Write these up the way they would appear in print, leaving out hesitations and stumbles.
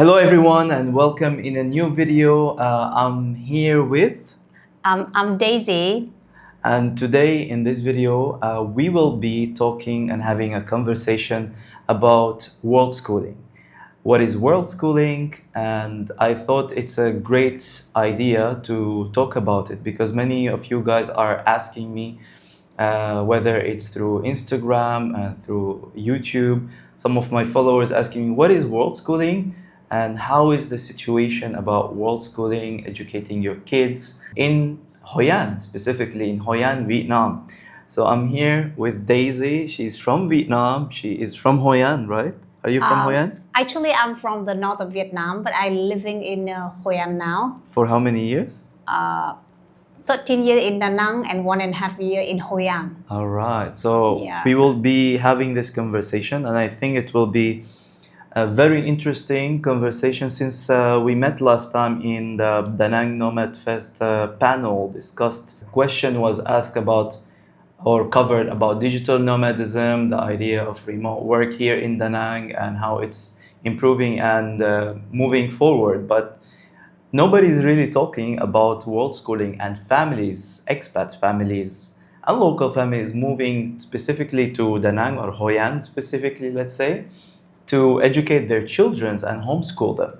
Hello everyone and welcome in a new video. I'm here with I'm Daisy. and today in this video we will be talking and having a conversation about world schooling. What is world schooling? And I thought it's a great idea to talk about it because many of you guys are asking me whether it's through Instagram and through YouTube. Some of my followers asking me what is world schooling and how is the situation about world schooling, educating your kids in Hoi An, specifically in Hoi An, Vietnam. So I'm here with Daisy. She's from Vietnam. She is from Hoi An, right? Are you from Hoi An? Actually, I'm from the north of Vietnam, but I'm living in Hoi An now. For how many years? 13 years in Da Nang and 1.5 years in Hoi An. All right. So Yeah. we will be having this conversation, and I think it will be a very interesting conversation since we met last time in the Da Nang Nomad Fest panel discussed. Question was asked about or covered about digital nomadism, the idea of remote work here in Da Nang and how it's improving and moving forward. But nobody's really talking about world schooling and families, expat families and local families moving specifically to Da Nang or Hoi An specifically, let's say, to educate their children and homeschool them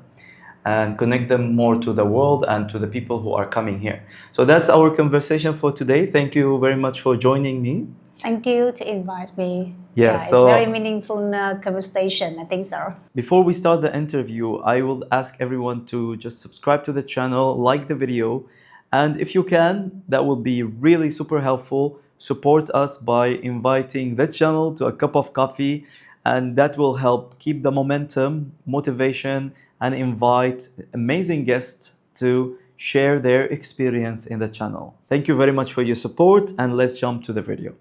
and connect them more to the world and to the people who are coming here. So that's our conversation for today. Thank you very much for joining me. Thank you to invite me. Yeah, It's so very meaningful conversation. I think so. before we start the interview, I will ask everyone to just subscribe to the channel, like the video, and if you can, that will be really super helpful. Support us by inviting the channel to a cup of coffee, and that will help keep the momentum, motivation, and invite amazing guests to share their experience in the channel. Thank you very much for your support, and let's jump to the video.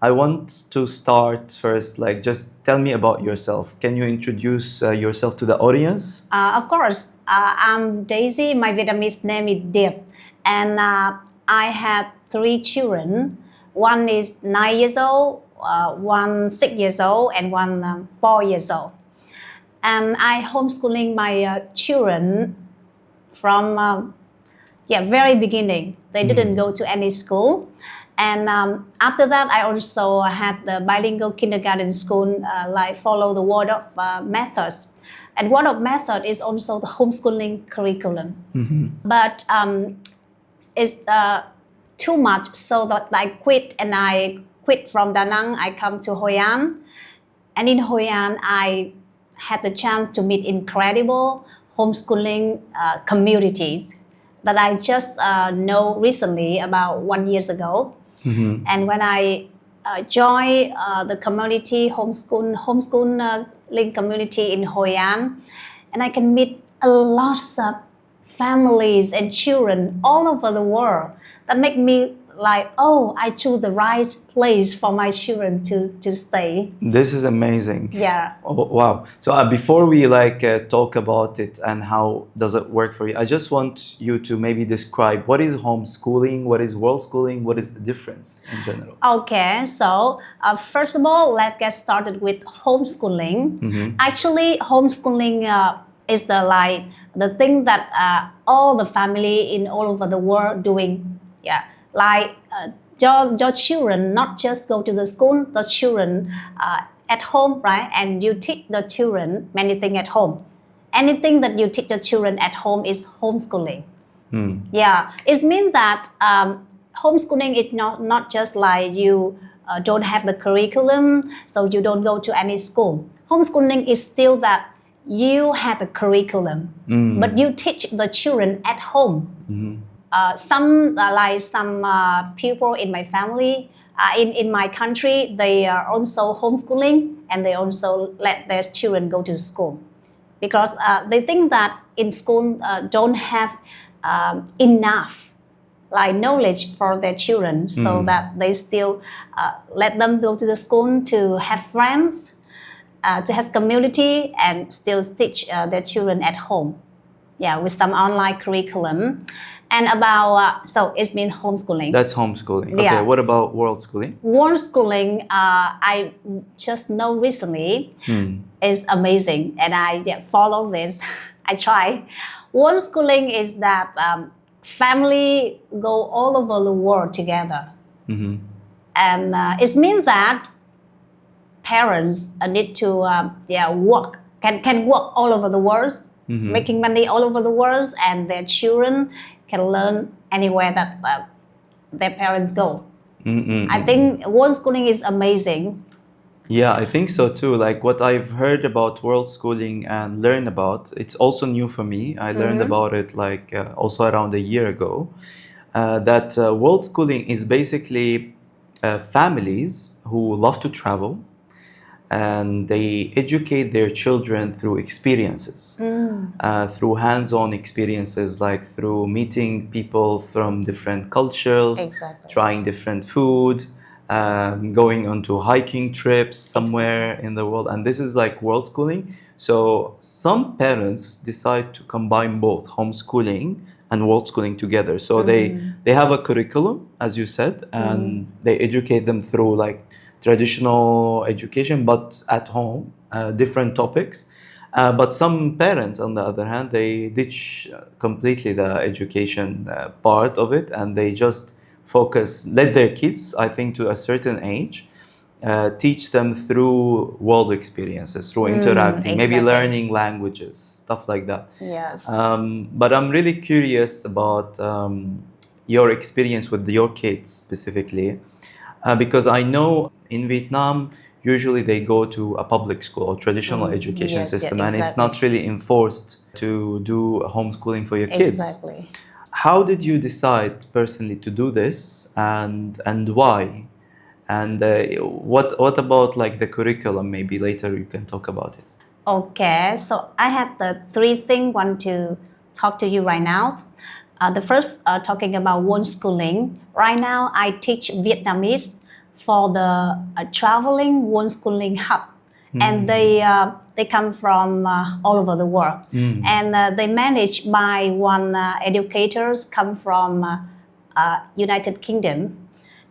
I want to start first, like, just tell me about yourself. Can you introduce yourself to the audience? Of course, I'm Daisy. My Vietnamese name is Điệp. And I have 3 children. One is 9 years old, one 6 years old, and one 4 years old. And I homeschooling my children from very beginning. They didn't go to any school. And after that, I also had the bilingual kindergarten school, like follow the word of methods. And word of method is also the homeschooling curriculum. But it's too much, so that I quit, and I quit from Da Nang. I come to Hoi An, and in Hoi An, I had the chance to meet incredible homeschooling communities that I just know recently, about 1 year ago. And when I joined the community homeschooling community in Hoi An, and I can meet a lot of families and children all over the world, that make me like, oh, I choose the right place for my children to stay. This is amazing. Yeah. Oh, wow. So before we talk about it and how does it work for you, I just want you to maybe describe what is homeschooling, what is world schooling, what is the difference in general? Okay, so first of all, let's get started with homeschooling. Actually, homeschooling is the thing that all the family in all over the world doing. Yeah, like your children not just go to the school, the children at home, right? And you teach the children many things at home. Anything that you teach the children at home is homeschooling. Yeah, it means that homeschooling is not just like you don't have the curriculum, so you don't go to any school. Homeschooling is still that you have the curriculum, but you teach the children at home. Some people in my family, in my country, they are also homeschooling, and they also let their children go to school because they think that in school don't have enough knowledge for their children, so that they still let them go to the school to have friends, to have community, and still teach their children at home. Yeah, with some online curriculum. And about, so it's been homeschooling. That's homeschooling. Okay, Yeah. what about world schooling? World schooling, I just know recently is amazing, and I follow this. I try. Homeschooling is that family go all over the world together. And it means that parents need to work, can work all over the world, making money all over the world, and their children can learn anywhere that their parents go. I think homeschooling is amazing. Yeah, I think so too. Like what I've heard about world schooling and learned about, it's also new for me. I learned about it like also around a year ago. That world schooling is basically families who love to travel and they educate their children through experiences, through hands-on experiences, like through meeting people from different cultures, Exactly. trying different food, going on to hiking trips somewhere in the world. And this is like world schooling. So some parents decide to combine both homeschooling and world schooling together. So they have a curriculum, as you said, and they educate them through like traditional education, but at home, different topics. But some parents, on the other hand, they ditch completely the education part of it, and they just let their kids, I think, to a certain age, teach them through world experiences, through interacting, maybe learning languages, stuff like that. Yes. But I'm really curious about your experience with your kids specifically, because I know in Vietnam, usually they go to a public school or traditional education system, and it's not really enforced to do homeschooling for your kids. Exactly. How did you decide personally to do this, and why? And what about like the curriculum? Maybe later you can talk about it. Okay, so I have the three things I want to talk to you right now. The first, talking about homeschooling. Right now, I teach Vietnamese for the traveling homeschooling hub, and they come from all over the world, and they managed by one educators come from United Kingdom,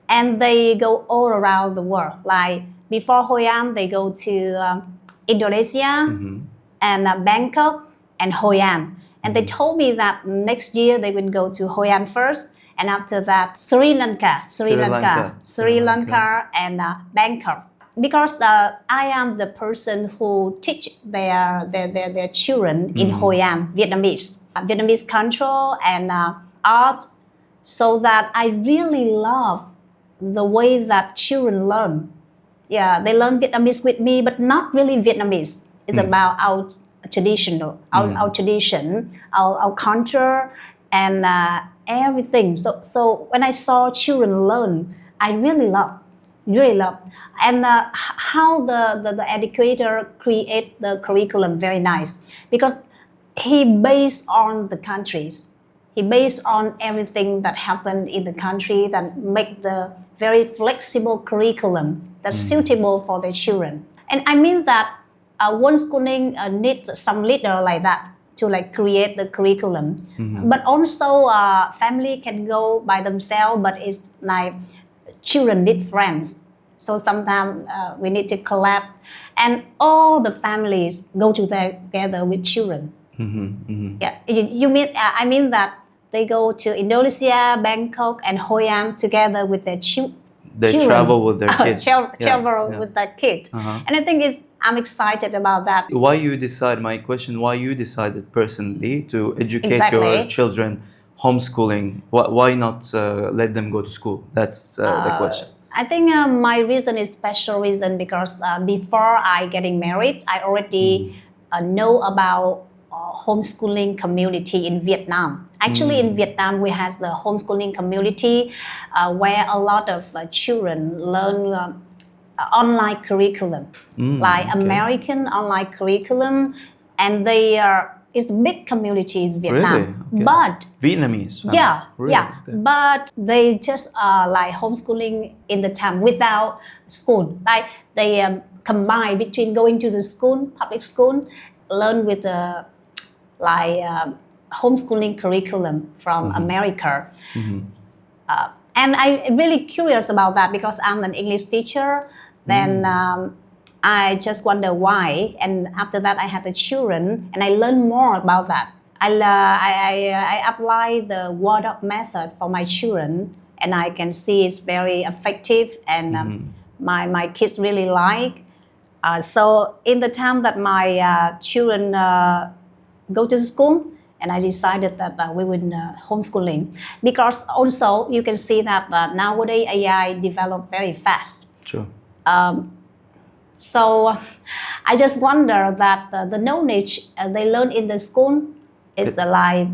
and they go all around the world. Like before Hoi An, they go to Indonesia and Bangkok and Hoi An. And they told me that next year they will go to Hoi An first, and after that Sri Lanka, and Bangkok. Because I am the person who teach their children in Hoi An, Vietnamese culture and art, so that I really love the way that children learn. Yeah, they learn Vietnamese with me, but not really Vietnamese. It's about our traditional, our tradition, our culture, and everything. So when I saw children learn, I really love. And how the educator create the curriculum, very nice, because he based on the countries. He based on everything that happened in the country, that make the very flexible curriculum that's suitable for the children. And I mean that homeschooling needs some leader like that to like create the curriculum. But also family can go by themselves, but it's like children need friends. So sometimes we need to collab, and all the families go together with children. Yeah, you mean I mean that they go to Indonesia, Bangkok, and Hoi An together with their children. They travel with their kids. Travel with their kids. And I think I'm excited about that. Why you decided personally to educate your children homeschooling? Why not let them go to school? That's the question. I think my reason is special reason because before I getting married, I already know about homeschooling community in Vietnam. Actually, in Vietnam, we have the homeschooling community where a lot of children learn online curriculum, like American online curriculum, and they are it's a big community in Vietnam. Really? Okay. But Vietnamese. Really? Okay. But they just like homeschooling in the time without school. Like they combine between going to the school, public school, learn with the homeschooling curriculum from America. And I'm really curious about that because I'm an English teacher. Then I just wonder why. And after that, I had the children, and I learned more about that. I apply the word-up method for my children, and I can see it's very effective, and my kids really like. So in the time that my children go to school, and I decided that we would homeschooling, because also you can see that nowadays AI develop very fast. True. So I just wonder that the knowledge they learn in the school is like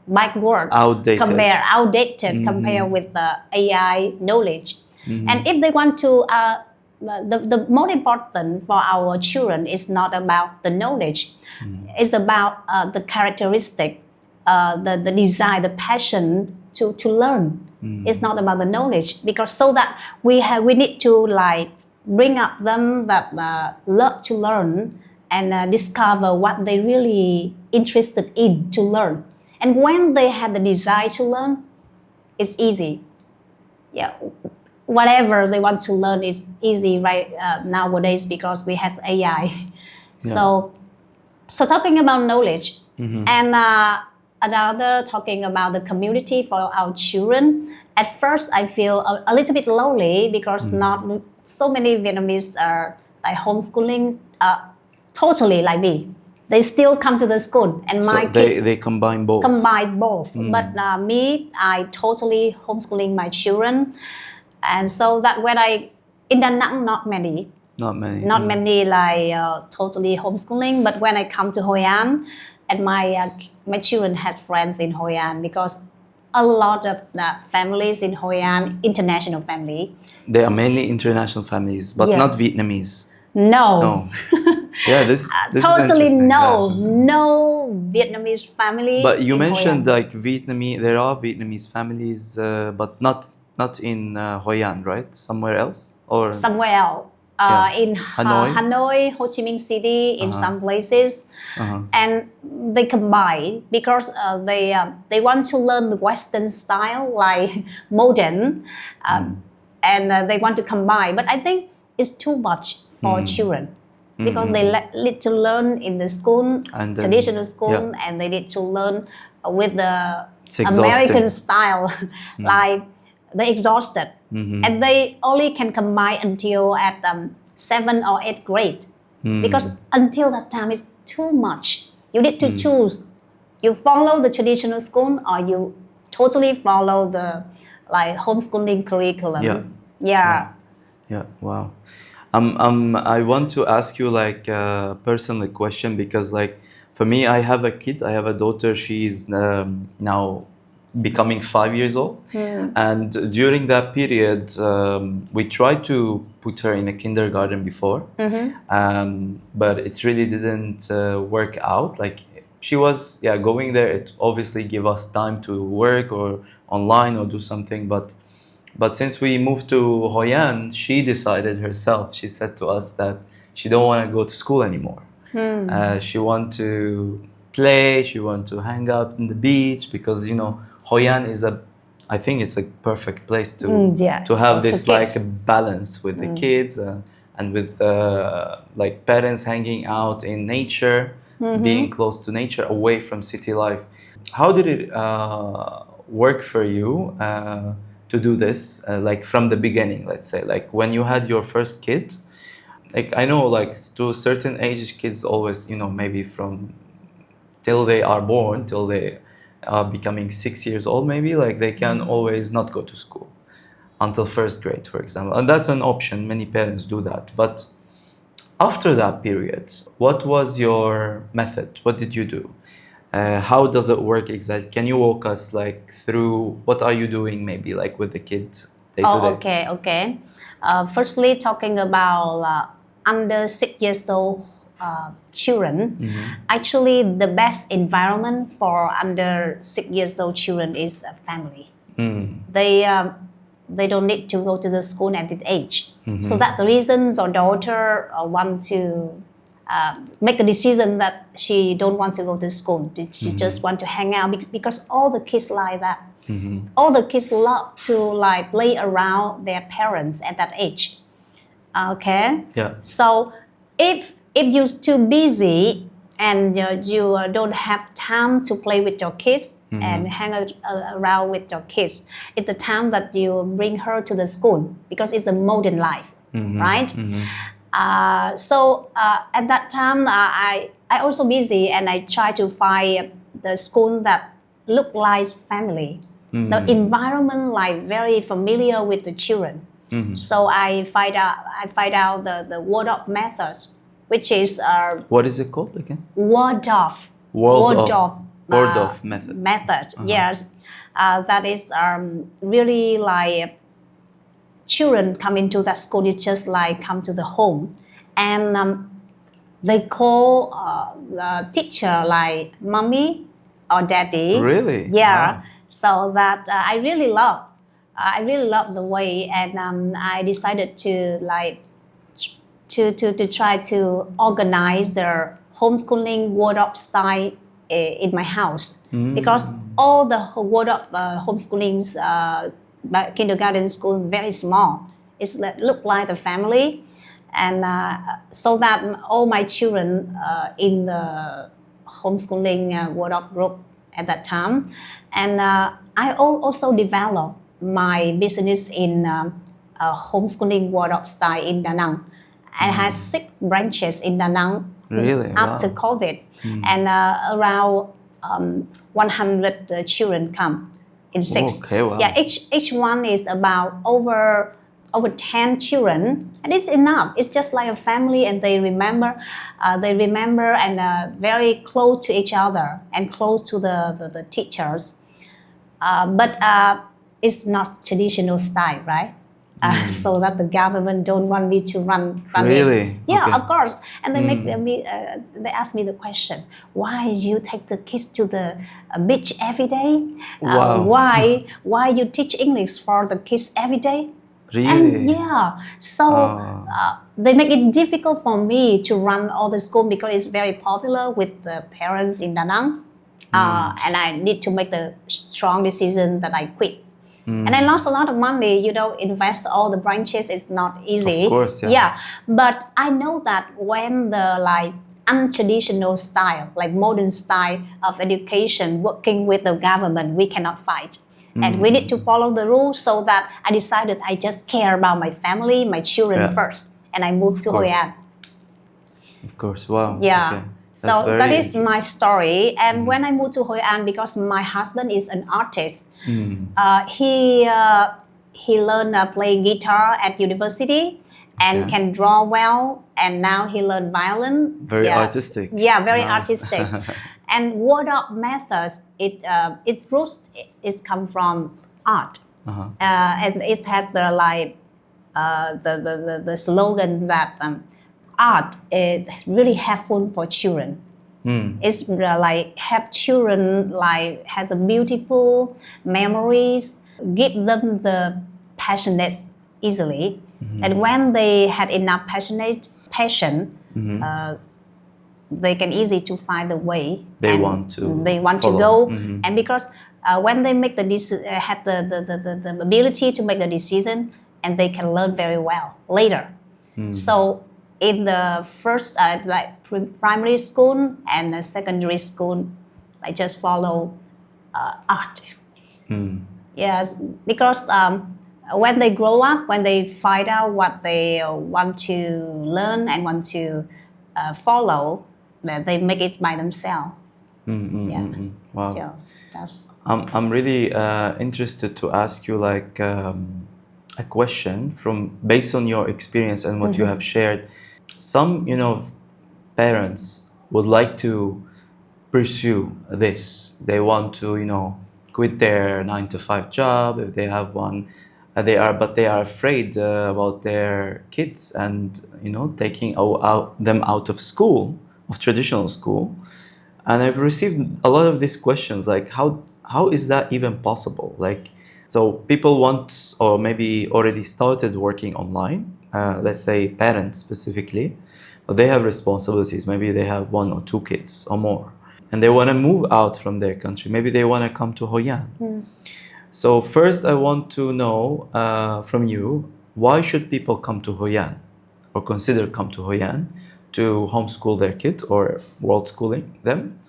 backward, outdated compared with the AI knowledge. And if they want to, the most important for our children is not about the knowledge. It's about the characteristic, the desire, the passion to learn. It's not about the knowledge, because so that we need to like bring up them that love to learn and discover what they really interested in to learn. And when they have the desire to learn, it's easy. Yeah, whatever they want to learn is easy right nowadays, because we have AI. So talking about knowledge, and another talking about the community for our children. At first, I feel a little bit lonely, because not so many Vietnamese are like homeschooling totally like me. They still come to the school, and So my kids they combine both. But me, I totally homeschooling my children. And so that when in Da Nang, not many like totally homeschooling. But when I come to Hoi An, and my children has friends in Hoi An, because a lot of the families in Hoi An, international family. They are mainly international families, but not Vietnamese. No. Yeah, this totally is interesting. no Vietnamese family. But you in mentioned Hoi An. like Vietnamese. There are Vietnamese families, but not in Hoi An, right? Somewhere else, or somewhere else. In Hanoi, Ho Chi Minh City, in some places, and they combine, because they want to learn the Western style, like modern, and they want to combine. But I think it's too much for children, because they need to learn in the school, and traditional school, and they need to learn with the American style, like they're exhausted. And they only can combine until at 7th or 8th grade, because until that time is too much. You need to choose. You follow the traditional school, or you totally follow the like homeschooling curriculum. Yeah. Wow. I want to ask you like a personal question, because like for me, I have a kid. I have a daughter. She's now becoming 5 years old, and during that period we tried to put her in a kindergarten before, but it really didn't work out. Like she was going there, it obviously gave us time to work or online or do something, but since we moved to Hoi An, she decided herself. She said to us that she don't want to go to school anymore. She want to play, she want to hang out in the beach, because Hoi An I think it's a perfect place to have this like a balance with the kids and with like parents hanging out in nature, being close to nature, away from city life. How did it work for you to do this, like from the beginning? Let's say like when you had your first kid, like I know like to a certain age, kids always maybe from till they are born till they becoming 6 years old, maybe like they can always not go to school until 1st grade, for example, and that's an option. Many parents do that. But after that period, what was your method? What did you do? How does it work exactly? Can you walk us like through what are you doing maybe like with the kid day to day? Okay. Firstly, talking about under 6 years old children, actually the best environment for under 6 years old children is a family. They don't need to go to the school at this age. So that's the reason our daughter want to make a decision that she don't want to go to school. She just want to hang out, because all the kids like that. All the kids love to like play around their parents at that age. Okay. Yeah. So if you're too busy and you don't have time to play with your kids and hang around with your kids, it's the time that you bring her to the school because it's the modern life, right? So at that time, I also busy and I try to find the school that look like family, the environment like very familiar with the children. So I find out the word of methods, which is What is it called again? word of method. Yes, that is really like children come into that school. It's just like come to the home, and they call the teacher like mommy or daddy. Really? Yeah. Wow. So that I really love. I really love the way, and I decided to like to try to organize the homeschooling word of style in my house because all the word of homeschooling kindergarten school very small. It's look like the family, and so that all my children in the homeschooling word of group at that time, and I also developed my business in homeschooling word of style in Da Nang. I had 6 branches in Da Nang Really? after Wow. COVID, and around 100 children come in 6. Okay, wow. Yeah, each one is about over 10 children, and it's enough. It's just like a family, and they remember and very close to each other and close to the teachers. But it's not traditional style, right? So that the government don't want me to run Really? it. Yeah, Okay. of course. And they they ask me the question, why you take the kids to the beach every day? Wow. Why you teach English for the kids every day? Really? And yeah, so they make it difficult for me to run all the school because it's very popular with the parents in Da Nang. And I need to make the strong decision that I quit. And I lost a lot of money, invest all the branches is not easy. Of course, yeah. Yeah, but I know that when the like untraditional style, like modern style of education, working with the government, we cannot fight. And we need to follow the rules, so that I decided I just care about my family, my children first. And I moved to Hoi An. Of course, wow. Yeah. Okay. So very that is my interesting. story. And when I moved to Hoi An, because my husband is an artist, he learned playing guitar at university and Okay. can draw well. And now he learned violin. Very artistic. Yeah, very Nice. artistic. And word of methods, it roots is come from art, and it has the like the slogan that art is really helpful for children. It's like help children like has a beautiful memories, give them the passionate easily, and when they had enough passion, they can easy to find the way They want to go, follow. and because when they make have the ability to make the decision, and they can learn very well later. So in the first primary school and secondary school, I just follow art. Yes, because when they grow up, when they find out what they want to learn and want to follow, that they make it by themselves. Wow. Yeah, that's. I'm really interested to ask you like a question based on your experience and what you have shared. Some, parents would like to pursue this. They want to, quit their 9-to-5 job if they have one. But they are afraid about their kids and taking them out of school, of traditional school. And I've received a lot of these questions, like how is that even possible? Like, so people want, or maybe already started working online. Let's say parents specifically, but they have responsibilities. Maybe they have 1 or 2 kids or more, and they want to move out from their country. Maybe they want to come to Hoi An. So first, I want to know from you, why should people come to Hoi An? or consider come to Hoi An to homeschool their kid or world schooling them?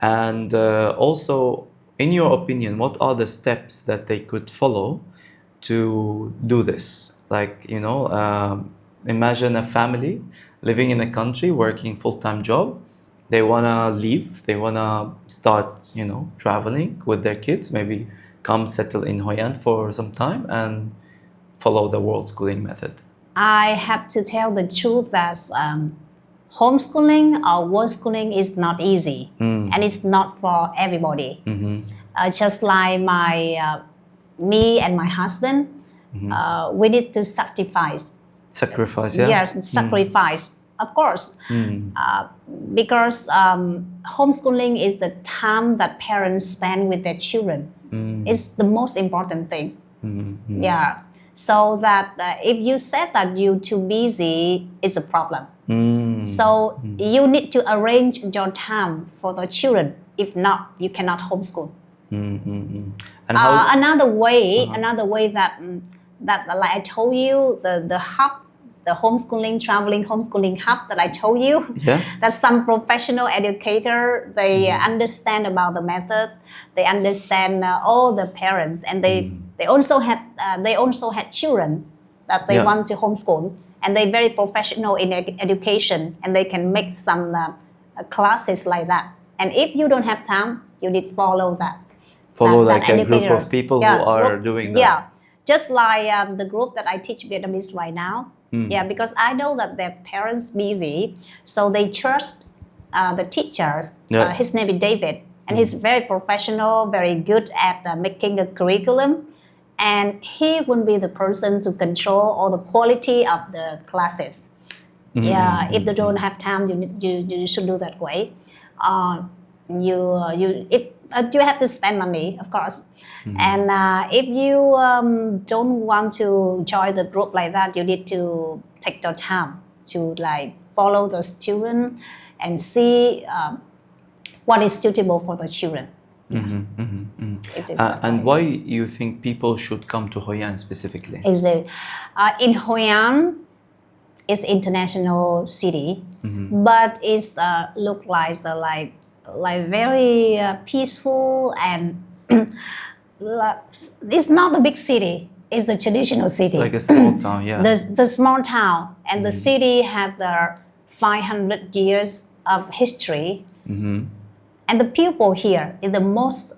And also, in your opinion, what are the steps that they could follow to do this? Like, imagine a family living in a country, working full-time job. They want to leave. They want to start, traveling with their kids, maybe come settle in Hoi An for some time and follow the world schooling method. I have to tell the truth that homeschooling or world schooling is not easy, and it's not for everybody. Just like me and my husband, we need to sacrifice. Sacrifice, yeah? Yes, sacrifice, of course. Because homeschooling is the time that parents spend with their children. It's the most important thing. Yeah. So that if you said that you're too busy, it's a problem. So you need to arrange your time for the children. If not, you cannot homeschool. And how? Another way that like I told you, the hub, the homeschooling, traveling homeschooling hub that I told you, that some professional educator, they understand about the method, they understand all the parents, and they also had children that they want to homeschool, and they're very professional in education, and they can make some classes like that. And if you don't have time, you need to follow that. Like a group of people who are doing that. Yeah, just like the group that I teach Vietnamese right now. Yeah, because I know that their parents busy, so they trust the teachers. His name is David, and he's very professional, very good at making a curriculum, and he will be the person to control all the quality of the classes. If they don't have time, you should do that way. You have to spend money, of course. And if you don't want to join the group like that, you need to take your time to like follow the student and see what is suitable for the children. And why you think people should come to Hoi An specifically? Exactly. In Hoi An, it's international city, but it's look like very peaceful, and it's not a big city. It's a traditional city. It's like a small town, yeah. The small town, and the city had 500 years of history, and the people here is the most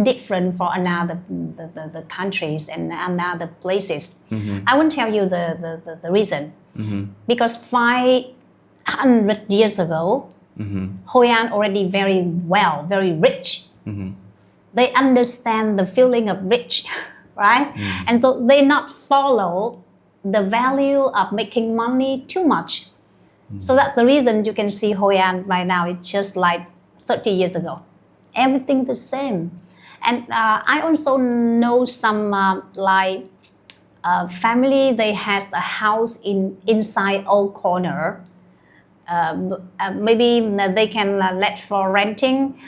different for another the countries and another places. I won't tell you the reason, because 500 years ago, Hoi An already very rich. They understand the feeling of rich, right? And so they not follow the value of making money too much. So that's the reason you can see Hoi An right now. It's just like 30 years ago. Everything the same. And I also know some family, they has a house inside old corner. Maybe they can let for renting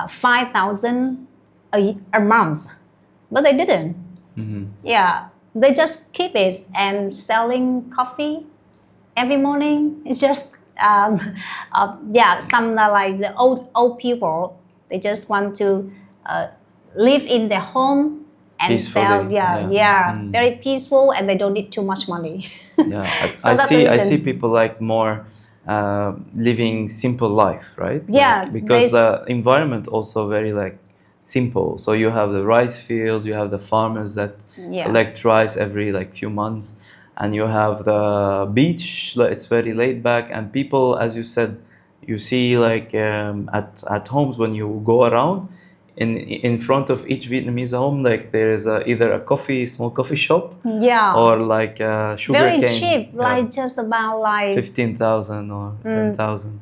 5,000 a month, but they didn't. Yeah, they just keep it and selling coffee every morning. It's just some like the old people. They just want to live in their home and peacefully, sell. Very peaceful, and they don't need too much money. So I see people like more living simple life, right? Yeah, because the environment also very like simple. So you have the rice fields, you have the farmers that collect rice every like few months, and you have the beach. It's very laid back, and people, as you said, you see like at homes when you go around, in front of each Vietnamese home, like there is either a small coffee shop, or like a sugar very cane. cheap, like just about like 15,000 or 10,000.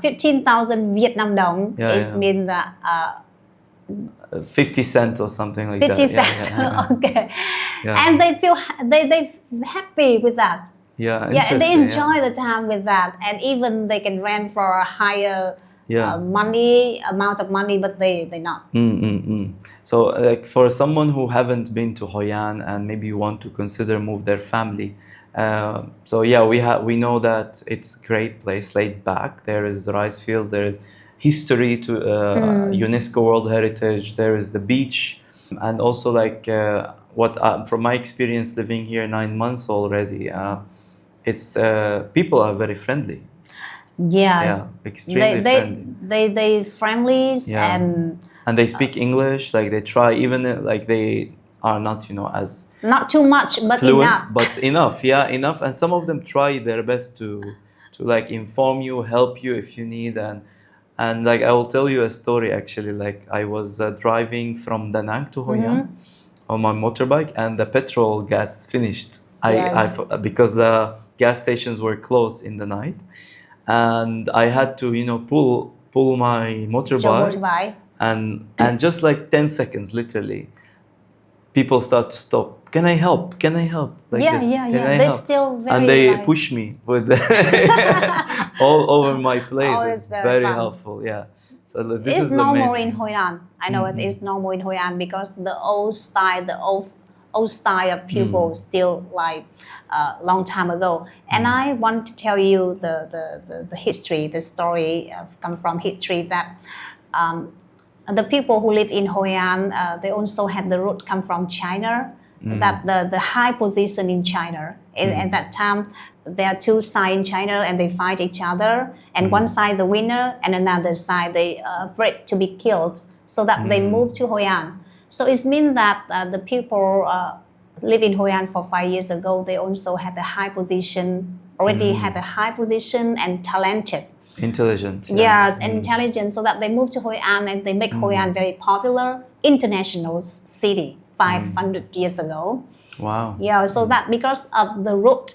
15,000 Vietnam dong. Mean that 50 cents or something like 50 that. 50 cents. Okay. And they feel they happy with that. And they enjoy the time with that, and even they can rent for a higher amount of money, but they not. So like for someone who haven't been to Hoi An and maybe want to consider move their family So yeah, we know that it's a great place, laid back. There is rice fields. There is history to UNESCO World Heritage. There is the beach, and also like from my experience living here 9 months already, it's people are very friendly. Yes, Yeah, extremely friendly. they friendly Yeah. And they speak English. Like they try, even like they are not, as not too much, but fluent, enough. but enough. Yeah, enough. And some of them try their best to like inform you, help you if you need. And like I will tell you a story actually. Like I was driving from Da Nang to Hoi An on my motorbike, and the petrol gas finished. Yes. Because the gas stations were closed in the night, and I had to pull my Your motorbike, motorbike. and just like 10 seconds literally, people start to stop. Can I help? Can I help? Like Yeah, this. yeah, Can yeah. I They're help? still very And they like- push me with all over my place. Oh, it's it's very very fun. helpful. Yeah. So this It's is normal amazing. in Hoi An. I know it is normal in Hoi An because the old style, the old style of people still like long time ago. And I want to tell you the history, the story come from history that the people who live in Hoi An, they also had the root come from China. That the high position in China. At that time, there are two sides in China and they fight each other. And one side is a winner and another side they are afraid to be killed. So that they moved to Hoi An. So it means that the people live in Hoi An for 5 years ago, they also had a high position, already had a high position and talented. Intelligent. Yeah. Yes, intelligent. So that they moved to Hoi An and they make Hoi An very popular international city 500 years ago. Wow. Yeah, so that because of the route,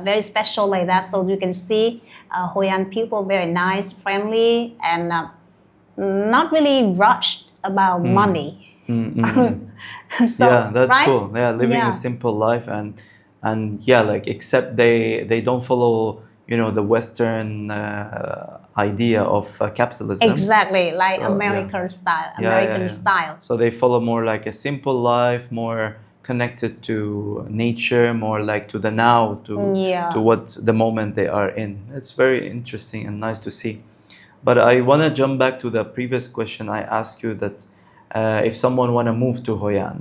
very special like that. So you can see Hoi An people very nice, friendly, and not really rushed about money. So, Yeah, that's right? cool. Yeah, living Yeah. a simple life, and yeah, like except they don't follow the Western idea of capitalism. Exactly, like So, American style. Yeah, American yeah. style. So they follow more like a simple life, more connected to nature, more like to the now, to what the moment they are in. It's very interesting and nice to see. But I want to jump back to the previous question I asked you, that if someone want to move to Hoi An,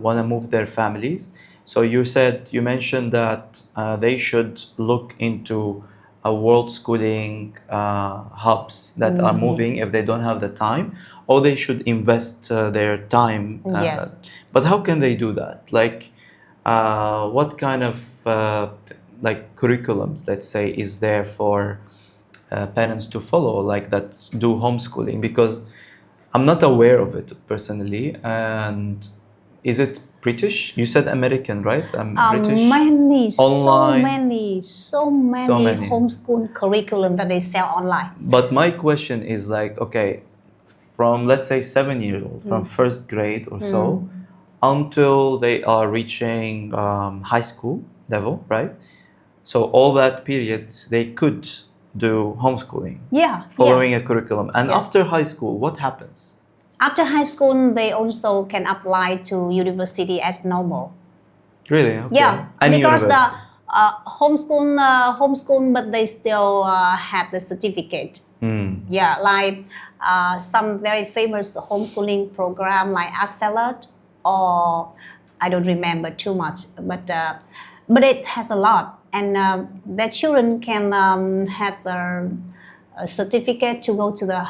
want to move their families. So you mentioned that they should look into world schooling hubs that are moving if they don't have the time, or they should invest their time. Yes. But how can they do that? Like, what kind of like curriculums, let's say, is there for parents to follow, like that do homeschooling? Because I'm not aware of it personally. And is it British? You said American, right? British. Many, Online. so many homeschool curriculum that they sell online. But my question is like, okay, from let's say 7 years old, from first grade or so, until they are reaching high school level, right? So all that period they could do homeschooling, following a curriculum. And after high school, what happens? After high school, they also can apply to university as normal. Really? Okay. Yeah, Any because university? homeschool, but they still have the certificate. Yeah, like some very famous homeschooling program like Accelerate, or I don't remember too much, but it has a lot, and their children can have their certificate to go to the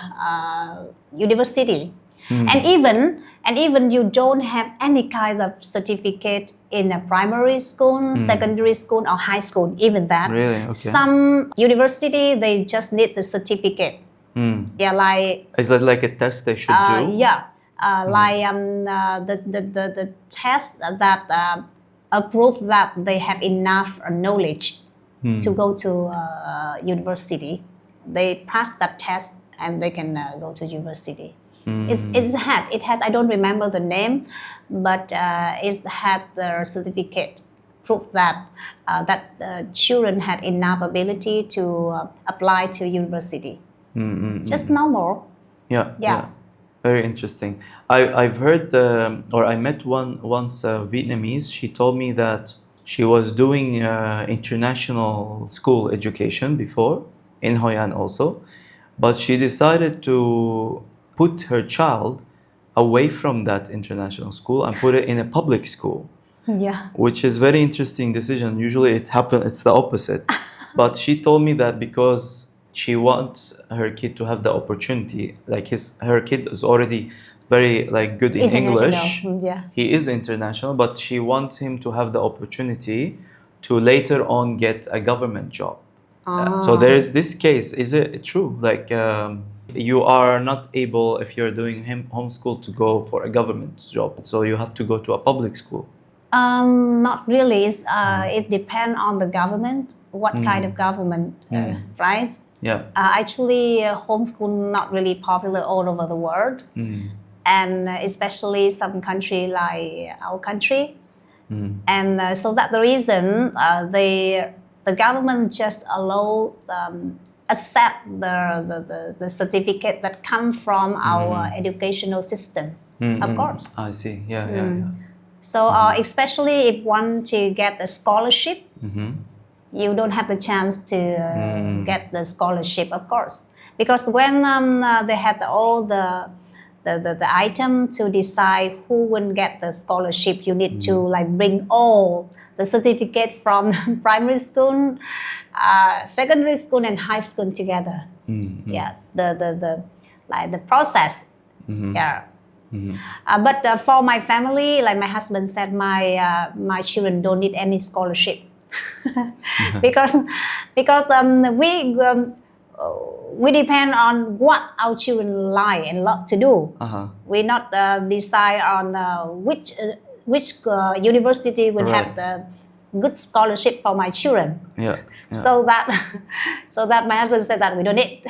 university. And even you don't have any kind of certificate in a primary school, secondary school, or high school, even that. Really? Okay. Some university, they just need the certificate. Yeah, like... Is that like a test they should do? Yeah, like the test that approve that they have enough knowledge to go to university. They pass that test and they can go to university. It has, I don't remember the name, but it had the certificate proof that children had enough ability to apply to university. Just normal. Yeah. Very interesting. I've heard, or I met once Vietnamese. She told me that She was doing international school education before in Hoi An also, but she decided to put her child away from that international school and put it in a public school. Yeah. Which is very interesting decision. Usually it's the opposite. But she told me that because she wants her kid to have the opportunity, like her kid is already very like good in English. Yeah. He is international, but she wants him to have the opportunity to later on get a government job. So there is this case. Is it true? Like you are not able, if you're doing homeschool, to go for a government job. So you have to go to a public school. Not really. It depends on the government. What kind of government, right? Yeah. Actually, homeschool not really popular all over the world, and especially some country like our country. And so that's the reason the government just allow accept the certificate that come from our educational system. Of course. I see. Yeah. So especially if want to get a scholarship, you don't have the chance to get the scholarship, of course, because when they had all the item to decide who will get the scholarship, you need to like bring all the certificate from primary school, secondary school, and high school together. Yeah, the process. Yeah. But for my family, like my husband said, my children don't need any scholarship because we depend on what our children like and love to do. We not decide on which university will have the good scholarship for my children. So that my husband said that we don't need.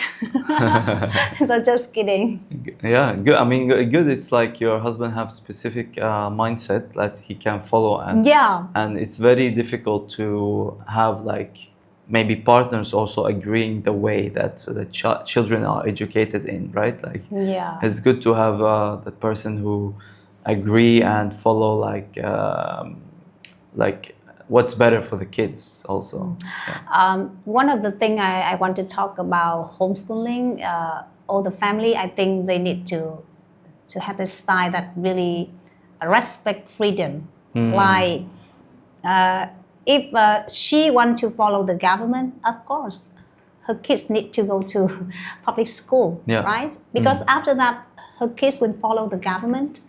So just kidding. Yeah, good. I mean, good. It's like your husband have specific mindset that he can follow, and it's very difficult to have like maybe partners also agreeing the way that the children are educated in, right? Like, it's good to have the person who agree and follow like what's better for the kids also. One of the things I want to talk about homeschooling, all the family, I think they need to have the style that really respect freedom. Like if she want to follow the government, of course, her kids need to go to public school, right? Because after that, her kids will follow the government.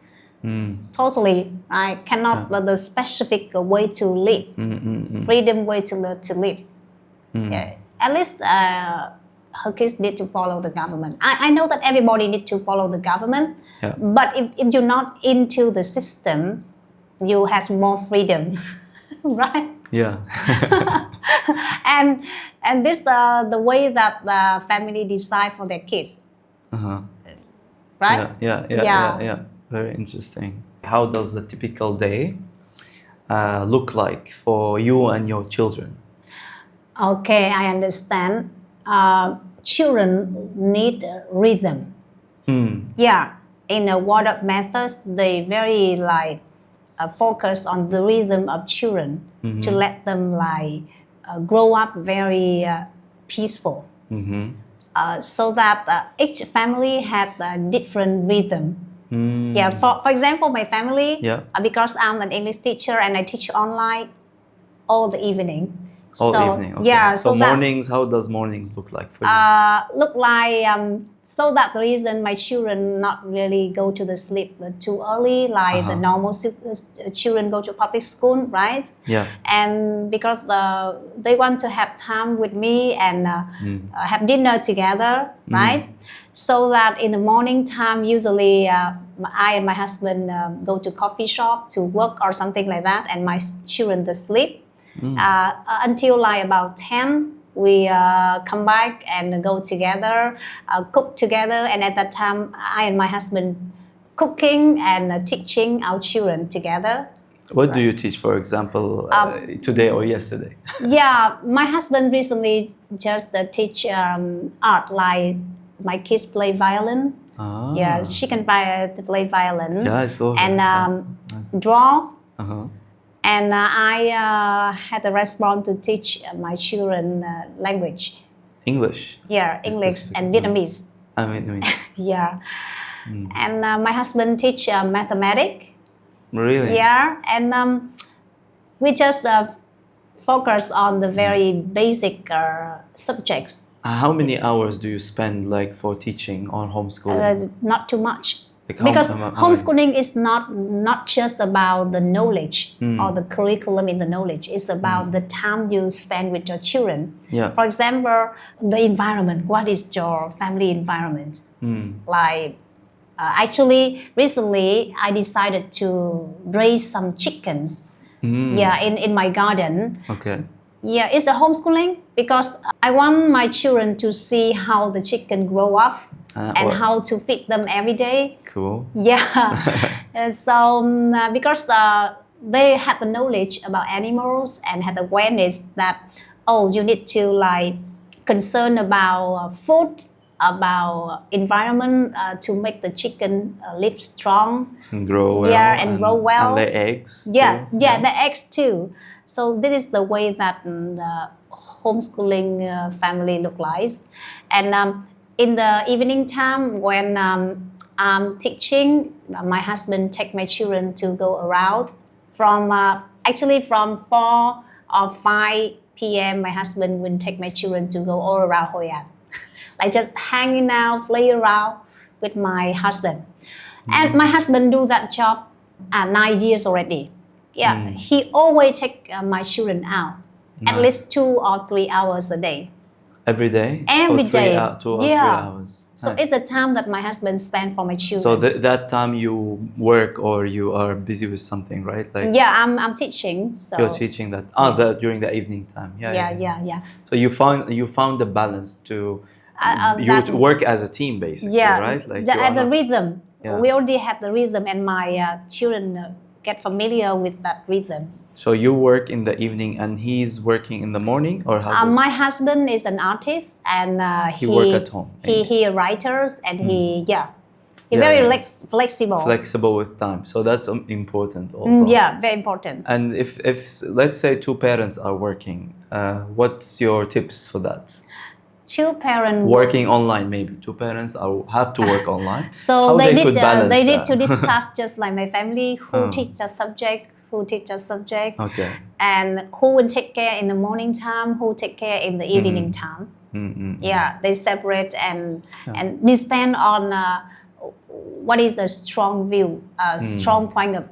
Totally, right? Cannot the specific way to live, freedom way to live. Yeah. At least her kids need to follow the government. I know that everybody need to follow the government, but if you're not into the system, you have more freedom, right? Yeah. and this the way that the family decide for their kids, right? Yeah. Very interesting. How does the typical day look like for you and your children? Okay, I understand. Children need rhythm. Yeah, in the word-up methods, they very focus on the rhythm of children to let them grow up very peaceful. So that each family had a different rhythm. Yeah, for example, my family, because I'm an English teacher and I teach online all the evening. Evening, okay. Yeah. So mornings, how does mornings look like for you? Look like so that the reason my children not really go to the sleep too early, like the normal children go to public school, right? Yeah. And because they want to have time with me and have dinner together, right? So that in the morning time, usually I and my husband go to coffee shop to work or something like that, and my children they sleep. Until like about 10, we come back and go together, cook together, and at that time I and my husband cooking and teaching our children together. What do you teach, for example, today or yesterday? Yeah, my husband recently just teach art, like my kids play violin. Yeah, she can play violin. Yeah, I saw her. And draw. And I had a restaurant to teach my children language. English. Yeah, English and Vietnamese. I mean, Yeah. And my husband teach mathematics. really? Yeah, and we just focus on the very basic subjects. How many hours do you spend like for teaching or homeschooling? Not too much. Like how- Because how many- homeschooling is not just about the knowledge or the curriculum in the knowledge. It's about the time you spend with your children. Yeah. For example, the environment. What is your family environment? Like, actually, recently I decided to raise some chickens. Yeah, in my garden. Okay. Yeah, it's a homeschooling because I want my children to see how the chicken grow up and Well, how to feed them every day. cool. Yeah. Because they had the knowledge about animals and had awareness that, oh, you need to like concern about food, about environment to make the chicken live strong. And grow well. Yeah, and grow well. And lay eggs. Yeah, too. yeah, the eggs too. So this is the way that the homeschooling family look like. And in the evening time when I'm teaching, my husband take my children to go around from actually from 4 or 5 p.m. my husband will take my children to go all around Hoi An. Like just hanging out, play around with my husband. And my husband do that job 9 years already. Yeah, he always take my children out at least 2 or 3 hours a day. Every day? Every For day. 2 or 3 Yeah. hours. So Nice. it's the time that my husband spend for my children. So that time you work or you are busy with something, right? Like Yeah, I'm teaching. So you're teaching that. During the evening time. yeah. So you found the balance to you that- work as a team basically, Yeah, right? Like the, you at are the not- rhythm. Yeah. We already have the rhythm, and my children get familiar with that rhythm. So you work in the evening and he's working in the morning, or how? does- My husband is an artist, and He work at home, He a writers, and he Yeah, very yeah. flexible. Flexible with time. So that's important also. Yeah, very important. And if let's say two parents are working, what's your tips for that? Two parents Working online, maybe two parents have to work online. So How they could need balance they need that? to discuss just like my family who Oh. teach a subject, who teach a subject, Okay. and who will take care in the morning time, who take care in the evening time. Yeah, they separate and depend on what is the strong view, strong point of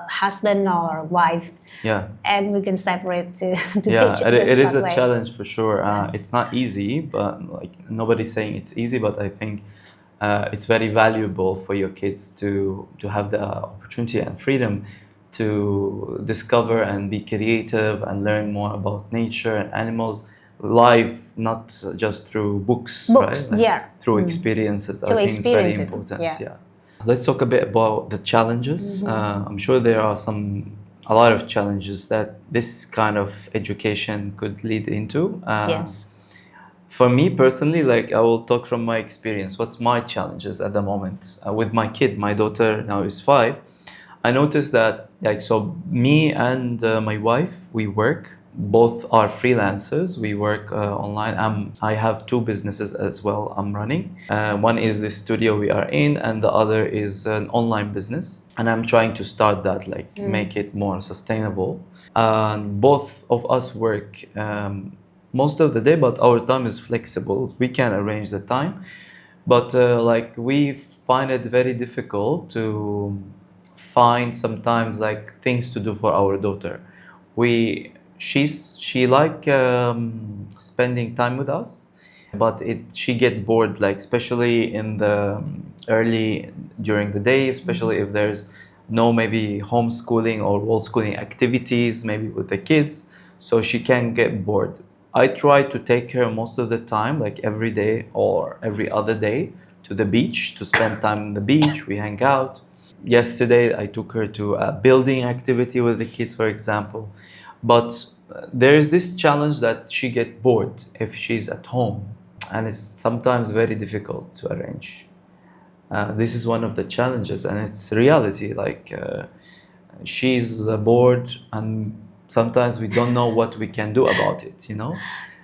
husband or wife, Yeah. and we can separate to Yeah, teach it is that a way. challenge for sure. It's not easy, but like nobody's saying it's easy. But I think it's very valuable for your kids to have the opportunity and freedom to discover and be creative and learn more about nature and animals live, not just through books, Books, right? yeah. Through experiences. I To think experience it's it, very important. yeah. Yeah. Let's talk a bit about the challenges. I'm sure there are a lot of challenges that this kind of education could lead into. Yes. For me personally, like I will talk from my experience. What's my challenges at the moment with my kid? My daughter now is 5. I noticed that me and my wife, we work. Both are freelancers. We work online. I have 2 businesses as well I'm running. One is the studio we are in, and the other is an online business. And I'm trying to start that, make it more sustainable. Both of us work most of the day, but our time is flexible. We can arrange the time. But we find it very difficult to find sometimes things to do for our daughter. She like spending time with us, but she get bored, especially in the early during the day, especially if there's no maybe homeschooling or world schooling activities maybe with the kids, so she can get bored. I try to take her most of the time, every day or every other day, to the beach to spend time on the beach. We hang out. Yesterday I took her to a building activity with the kids, for example. But there is this challenge that she gets bored if she's at home, and it's sometimes very difficult to arrange. This is one of the challenges, and it's reality. she's bored, and sometimes we don't know what we can do about it, you know.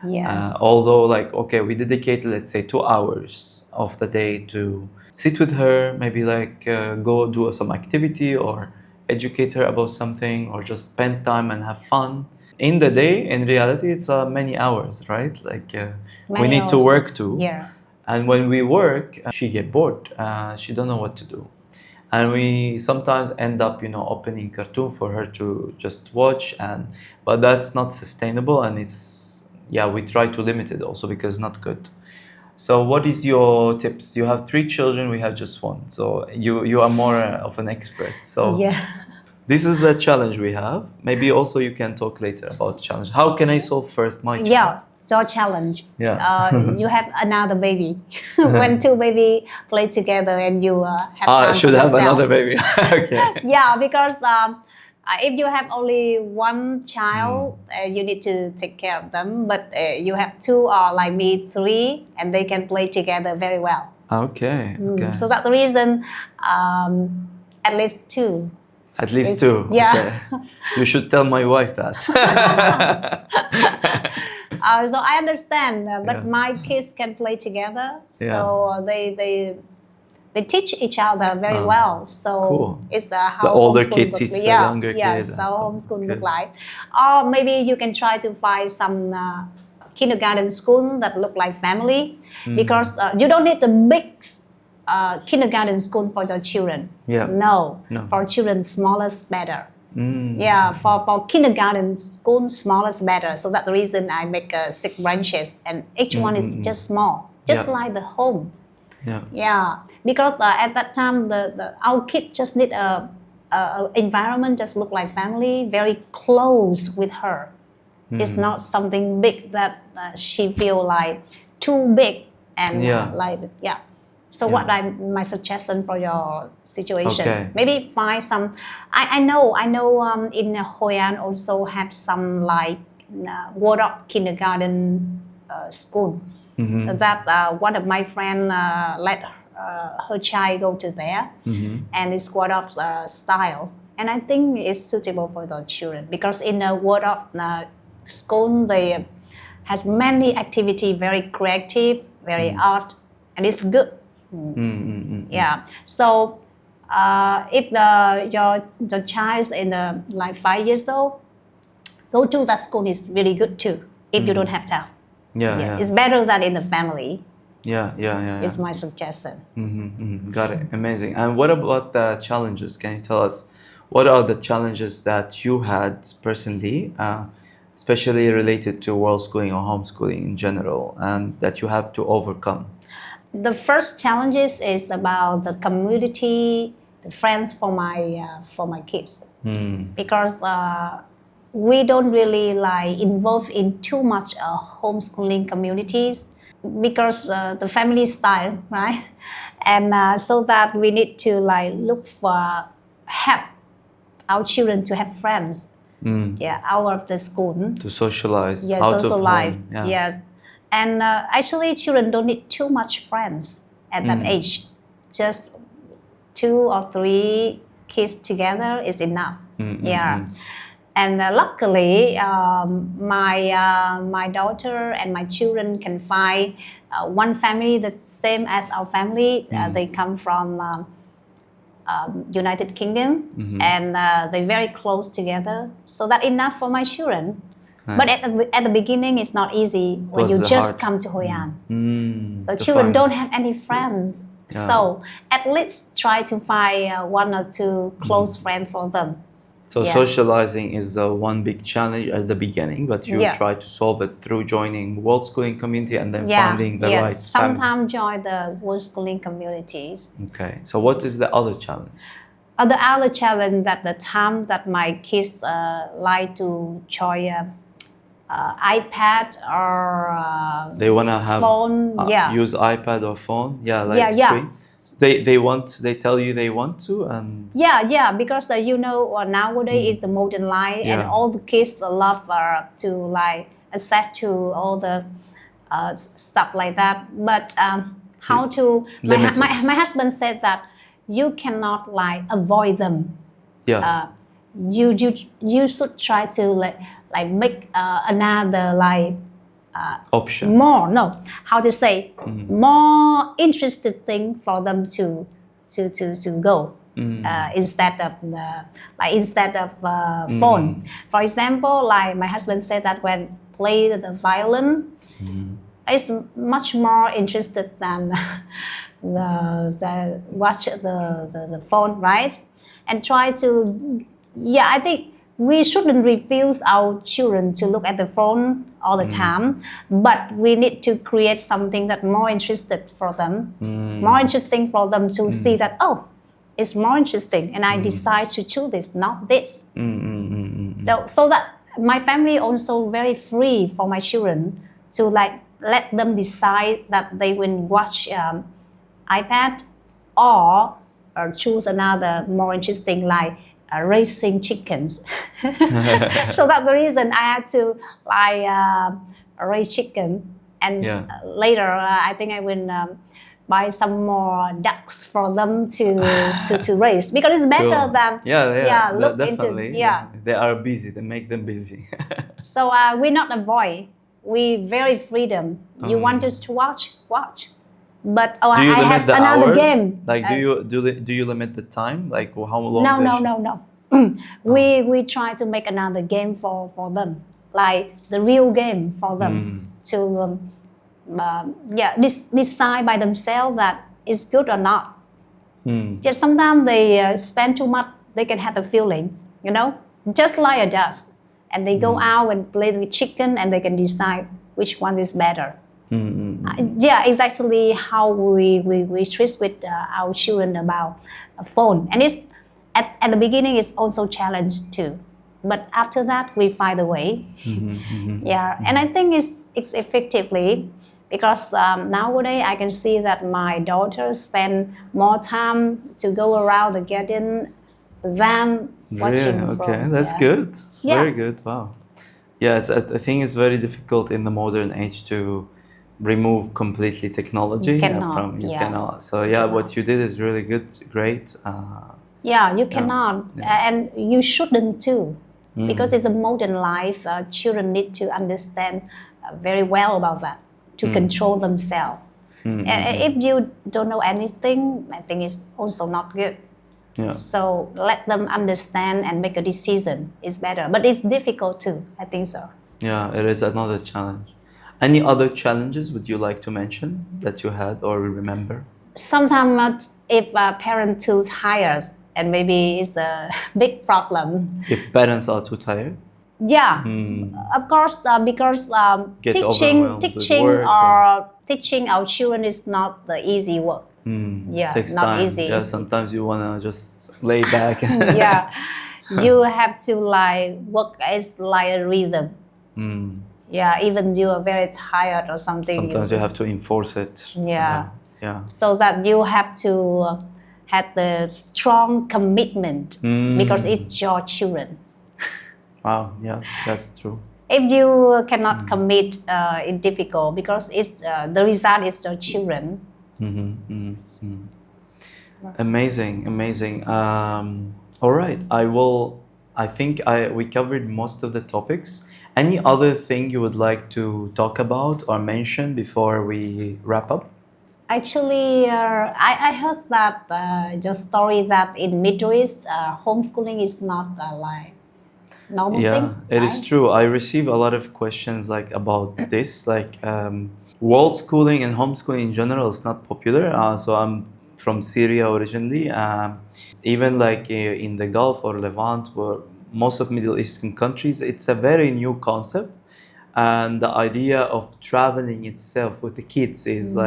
Yes. Although, like, okay, we dedicate, let's say, 2 hours of the day to sit with her, maybe like go do some activity or educate her about something, or just spend time and have fun. In the day, in reality, it's many hours, right? Like we Many need to hours. work too. Yeah. And when we work, she get bored. She don't know what to do. And we sometimes end up, you know, opening cartoon for her to just watch, but that's not sustainable, and we try to limit it also because it's not good. So what is your tips? You have 3 children, we have just 1. So you are more of an expert. So Yeah. this is a challenge we have. Maybe also you can talk later about challenge. How can I solve first my challenge? Yeah. Your challenge. Yeah. You have another baby. When 2 baby play together and you have time should for have yourself. another baby. Okay. Yeah, because if you have only 1 child, you need to take care of them. But you have 2 or like me 3, and they can play together very well. Okay. Okay. So that's the reason at least 2. At least 2. Yeah. Okay. You should tell my wife that. So I understand, but Yeah. my kids can play together. So Yeah. they teach each other very well. So Cool. it's how The older homeschool kid look teach like. the younger kid Yes, and how stuff. homeschool look Good. like. Or maybe you can try to find some kindergarten school that look like family, because you don't need the big kindergarten school for your children. Yeah. No. No. For children, smaller is better. Mm. Yeah, for kindergarten school, smaller is better. So that's the reason I make 6 branches, and each one is just small, just Yeah. like the home. Yeah. Yeah, because at that time, our kids just need a environment just look like family, very close with her. It's not something big that she feel like too big and So what my suggestion for your situation? Okay. Maybe find some. I know. In Hoi An also have some like World of Kindergarten school. That one of my friend let her child go to there, and it's World of style, and I think it's suitable for the children, because in the World of school they has many activity, very creative, very art, and it's good. Yeah. So if the child is in the like 5 years old, go to that school is really good too. If you don't have time, it's better than in the family. Yeah. It's my suggestion. Got it. Amazing. And what about the challenges? Can you tell us what are the challenges that you had personally, especially related to world schooling or homeschooling in general, and that you have to overcome? The first challenges is about the community, the friends for my kids, because we don't really like involve in too much homeschooling communities, because the family style, right? And so that we need to like look for help our children to have friends, out of the school, to socialize, yeah, out social of life, home. yes. And actually, children don't need too much friends at that age. Just 2 or 3 kids together is enough. And luckily, my daughter and my children can find one family the same as our family. They come from United Kingdom, and they're very close together. So that's enough for my children. Nice. But at the beginning, it's not easy when you just hard. come to Hoi An. The To children find- don't have any friends. So at least try to find 1 or 2 close friends for them. So socializing is one big challenge at the beginning, but you try to solve it through joining world schooling community and then finding the right family. Sometimes join the world schooling communities. Okay. So what is the other challenge? The other challenge that the time that my kids like to join iPad or They want to have phone, use iPad or phone, screen. They tell you they want to, and because nowadays is the modern life, and all the kids love to like access to all the stuff like that. But how to my husband said that you cannot like avoid them. you should try to like make another option. more how to say more interested thing for them to go instead of phone. For example, like my husband said that when play the violin is much more interested than watch the phone, right? And try to I think we shouldn't refuse our children to look at the phone all the time, but we need to create something that more interested for them, more interesting for them to see that, oh, it's more interesting, and I decide to choose this, not this. So that my family also very free for my children to like let them decide that they will watch iPad or choose another more interesting like raising chickens. So that's the reason I had to raise chicken, and later I think I will buy some more ducks for them to raise, because it's better than look definitely. into They are busy. They make them busy. So we not avoid. We very freedom. You want us to watch. But do you I limit have the another hours? game. Like, do you limit the time? Like, how long? No. We try to make another game for them, like the real game for them to decide by themselves that it's good or not. Just sometimes they spend too much. They can have the feeling, just like a dust, and they go out and play with chicken, and they can decide which one is better. Exactly how we treat with our children about a phone, and it's at the beginning it's also challenge too, but after that we find a way. And I think it's effectively, because nowadays I can see that my daughter spend more time to go around the garden than watching the phone. Okay, that's good. It's very good. Wow. Yeah, I think it's very difficult in the modern age to remove completely technology You cannot, cannot. So what you did is really good, great. You cannot, and you shouldn't too, because it's a modern life. Children need to understand very well about that, to control themselves. If you don't know anything, I think it's also not good. So let them understand and make a decision. It's better, but it's difficult too. I think so. Yeah, it is another challenge. Any other challenges would you like to mention that you had or remember? Sometimes if a parent too tired, and maybe it's a big problem. If parents are too tired? Of course, because teaching our children is not the easy work. Takes not time. easy. Sometimes you wanna just lay back. You have to work as like a rhythm. Even you are very tired or something. Sometimes you have to enforce it. So that you have to have the strong commitment, because it's your children. Wow, that's true. If you cannot commit, it's difficult, because it's the result is your children. Amazing. All right, I think we covered most of the topics. Any other thing you would like to talk about or mention before we wrap up? Actually, I heard that your story that in Middle East, homeschooling is not like normal thing. It is true. I receive a lot of questions about this, world schooling and homeschooling in general is not popular. So I'm from Syria originally. Even in the Gulf or Levant, where most of Middle Eastern countries, it's a very new concept. And the idea of traveling itself with the kids is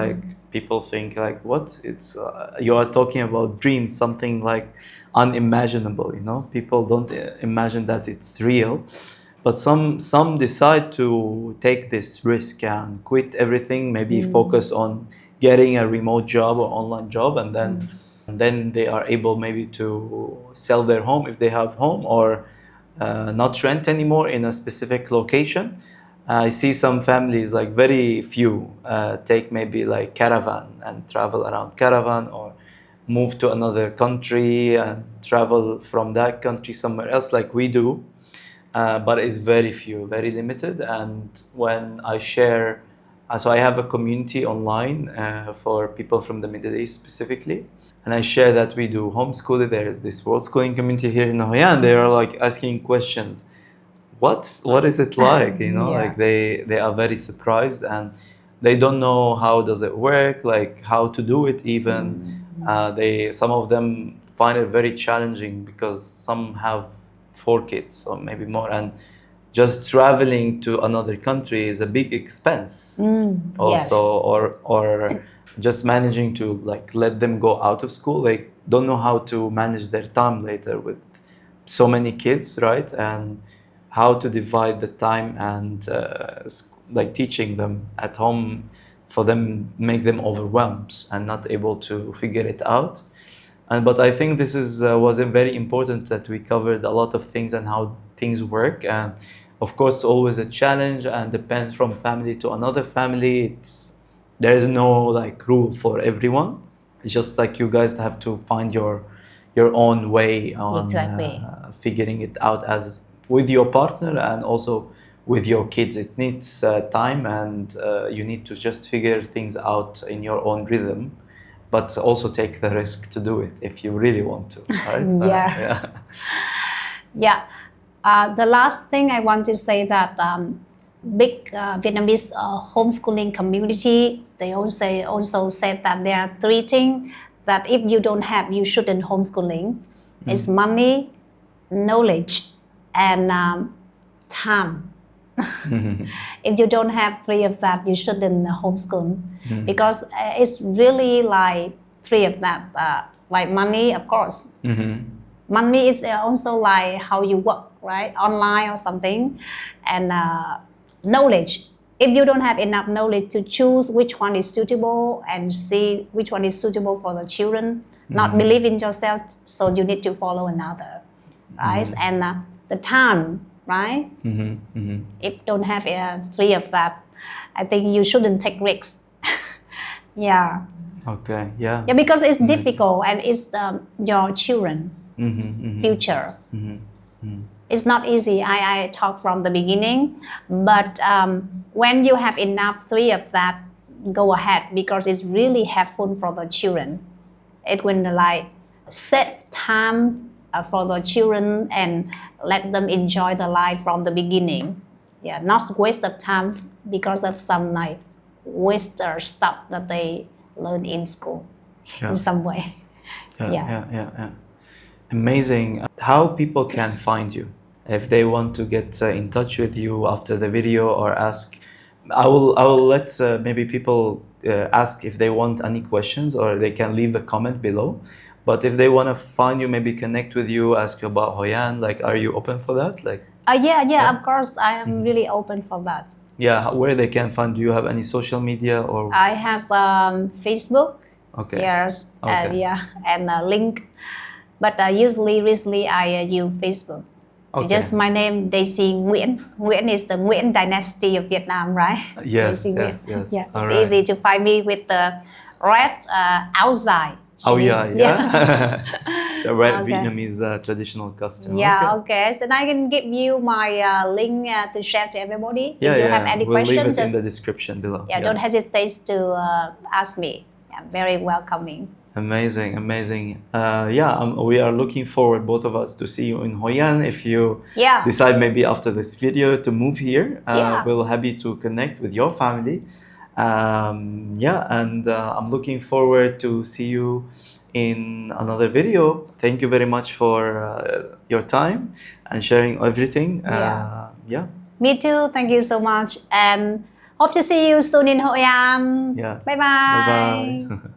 people think what? It's you are talking about dreams, something unimaginable. People don't imagine that it's real. But some decide to take this risk and quit everything, maybe focus on getting a remote job or online job, and then they are able maybe to sell their home if they have home, or not rent anymore in a specific location. I see some families, very few, take maybe caravan and travel around caravan, or move to another country and travel from that country somewhere else like we do. But it's very few, very limited. And when I share, so I have a community online for people from the Middle East specifically. And I share that we do homeschooling. There's this world schooling community here in Hoi An. They are like asking questions. What is it like? You know, Yeah. like they are very surprised and they don't know how does it work, like how to do it even. Some of them find it very challenging because some have 4 kids or maybe more, and just traveling to another country is a big expense also, or just managing to like let them go out of school. They don't know how to manage their time later with so many kids, right? And how to divide the time and like teaching them at home for them, make them overwhelmed and not able to figure it out. But I think this was very important that we covered a lot of things and how things work. And of course, always a challenge and depends from family to another family. There is no like rule for everyone. It's just like you guys have to find your own way on Exactly. figuring it out as with your partner and also with your kids. It needs time, and you need to just figure things out in your own rhythm, but also take the risk to do it if you really want to, right? Yeah. The last thing I want to say that big Vietnamese homeschooling community, they also said that there are 3 things that if you don't have, you shouldn't homeschooling. It's money, knowledge, and time. If you don't have 3 of that, you shouldn't homeschool because it's really like 3 of that. Like money, of course. Money is also like how you work, right? Online or something. And knowledge. If you don't have enough knowledge to choose which one is suitable and see which one is suitable for the children, not believe in yourself, so you need to follow another, right? And the time, right? If you don't have 3 of that, I think you shouldn't take risks. Yeah. Okay. Yeah. Yeah, because it's difficult and it's your children future. It's not easy. I talk from the beginning, but when you have enough 3 of that, go ahead because it's really helpful for the children. It will like set time for the children and let them enjoy the life from the beginning. Yeah, not waste of time because of some like waste stuff that they learn in school in some way. Yeah. Amazing. How people can find you if they want to get in touch with you after the video or ask. I will let maybe people ask if they want any questions, or they can leave a comment below. But if they want to find you, maybe connect with you, ask you about Hoi An, like, are you open for that? Like, yeah, of course, I am really open for that. Yeah, where they can find. Do you have any social media or? I have Facebook. Okay. Yes. Okay. And a link. But usually, recently, I use Facebook. Okay. Just my name, Daisy Nguyen. Nguyen is the Nguyen dynasty of Vietnam, right? Yes. Yeah, All it's right. easy to find me with the red outside. Oh yeah. So red Okay. Vietnamese traditional costume. Yeah, okay. So I can give you my link to share to everybody. If you have any we'll questions, leave it in the description below. don't hesitate to ask me. Yeah, very welcoming. Amazing. We are looking forward, both of us, to see you in Hoi An. If you decide maybe after this video to move here, we're happy to connect with your family. And I'm looking forward to see you in another video. Thank you very much for your time and sharing everything. Me too. Thank you so much, and hope to see you soon in Hoi An. Yeah. Bye bye. Bye bye.